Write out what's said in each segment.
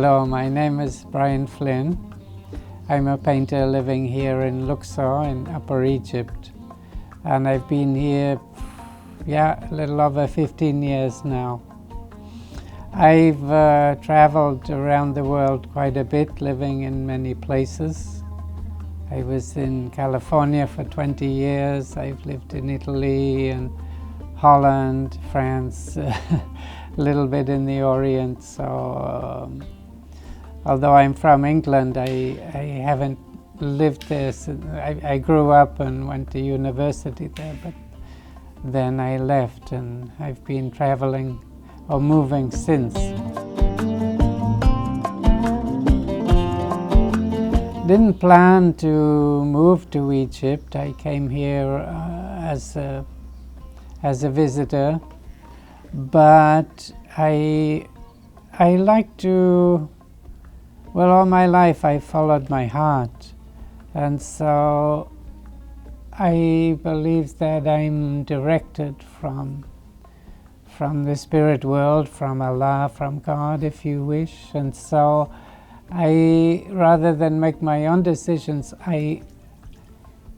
Hello, my name is Flynn. I'm a painter living here in Luxor in Upper Egypt, and I've been here a little over 15 years now. I've traveled around the world quite a bit, living in many places. I was in California for 20 years. I've lived in Italy and Holland, France, a little bit in the Orient. So although I'm from England, I haven't lived there. I grew up and went to university there, but then I left, and I've been traveling or moving since. Didn't plan to move to Egypt. I came here as a visitor, but I like to, well, all my life I followed my heart, and so I believe that I'm directed from the spirit world, from Allah, from God, if you wish. And so rather than make my own decisions, I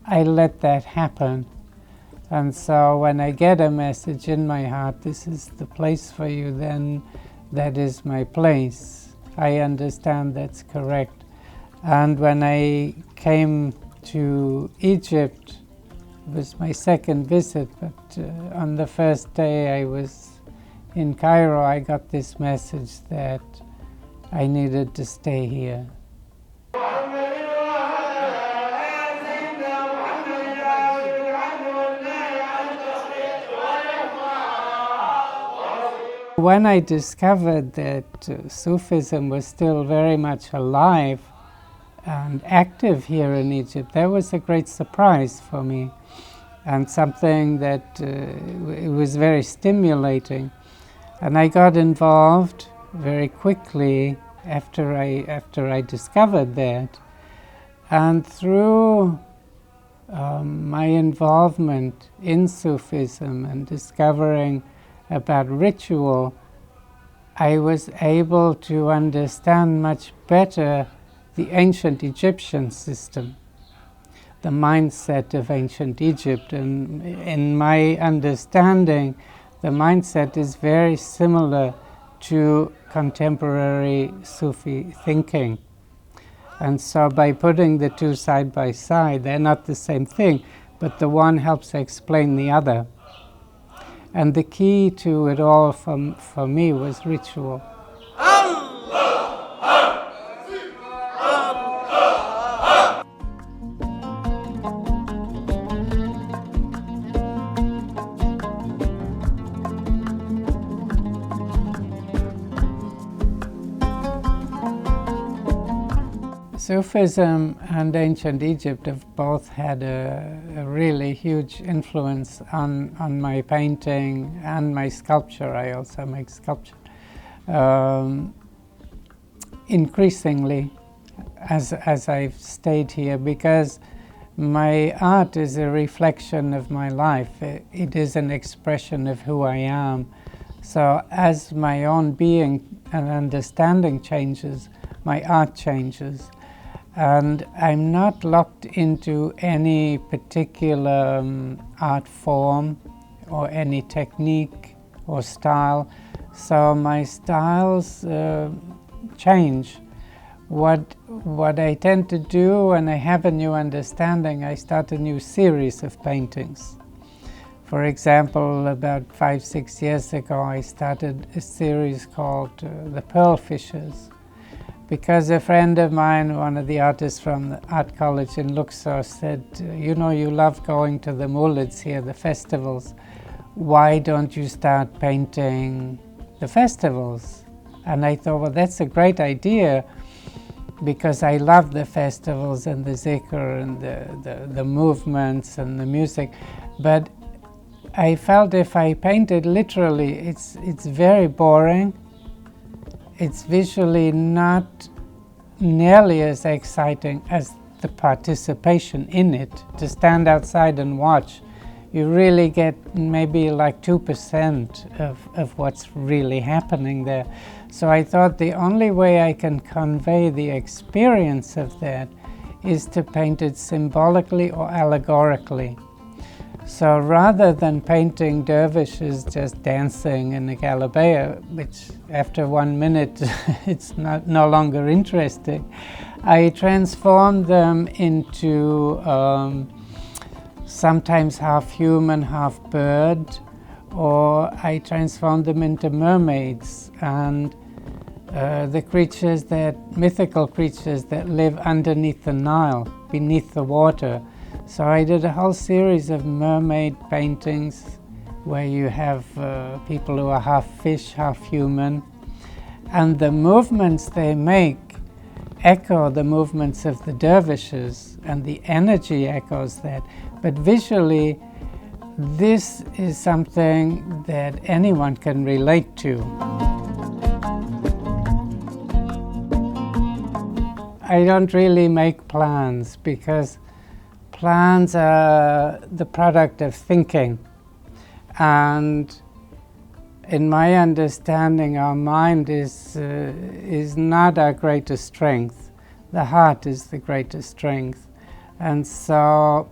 let that happen. And so when I get a message in my heart, this is the place for you, then that is my place. I understand that's correct. And when I came to Egypt, it was my second visit, but on the first day I was in Cairo, I got this message that I needed to stay here. When I discovered that Sufism was still very much alive and active here in Egypt, that was a great surprise for me, and something that it was very stimulating. And I got involved very quickly after I discovered that. And through my involvement in Sufism and discovering about ritual, I was able to understand much better the ancient Egyptian system, the mindset of ancient Egypt. And in my understanding, the mindset is very similar to contemporary Sufi thinking. And so by putting the two side by side, they're not the same thing, but the one helps explain the other. And the key to it all for me was ritual. Sufism and ancient Egypt have both had a really huge influence on my painting and my sculpture. I also make sculpture. Increasingly, as I've stayed here, because my art is a reflection of my life. It is an expression of who I am. So as my own being and understanding changes, my art changes. And I'm not locked into any particular art form or any technique or style. So my styles change. What I tend to do when I have a new understanding, I start a new series of paintings. For example, about 5-6 years ago, I started a series called The Pearl Fishers, because a friend of mine, one of the artists from the art college in Luxor, said, you know, you love going to the moulids here, the festivals. Why don't you start painting the festivals? And I thought, well, that's a great idea, because I love the festivals and the zikr and the movements and the music. But I felt if I painted literally, it's very boring. It's visually not nearly as exciting as the participation in it. To stand outside and watch, you really get maybe like 2% of what's really happening there. So I thought the only way I can convey the experience of that is to paint it symbolically or allegorically. So rather than painting dervishes just dancing in a galabeah, which after 1 minute it's no longer interesting, I transformed them into sometimes half human, half bird, or I transformed them into mermaids and the creatures mythical creatures that live underneath the Nile, beneath the water. So I did a whole series of mermaid paintings where you have people who are half fish, half human, and the movements they make echo the movements of the dervishes, and the energy echoes that. But visually, this is something that anyone can relate to. I don't really make plans because plans are the product of thinking, and in my understanding, our mind is not our greatest strength. The heart is the greatest strength, and so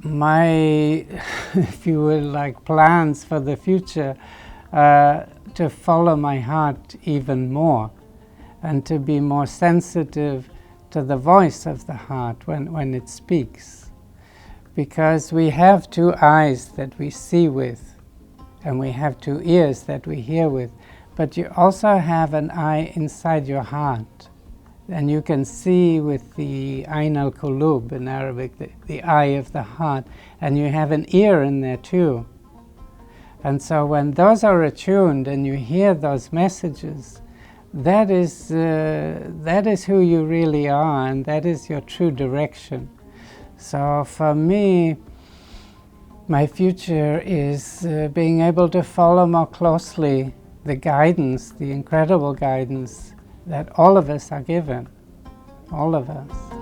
my, if you will, like plans for the future, to follow my heart even more, and to be more sensitive to the voice of the heart when it speaks. Because we have two eyes that we see with, and we have two ears that we hear with, but you also have an eye inside your heart. And you can see with the Ayn al-Qulub in Arabic, the eye of the heart, and you have an ear in there too. And so when those are attuned and you hear those messages, that is who you really are, and that is your true direction. So for me, my future is being able to follow more closely the guidance, the incredible guidance that all of us are given, all of us.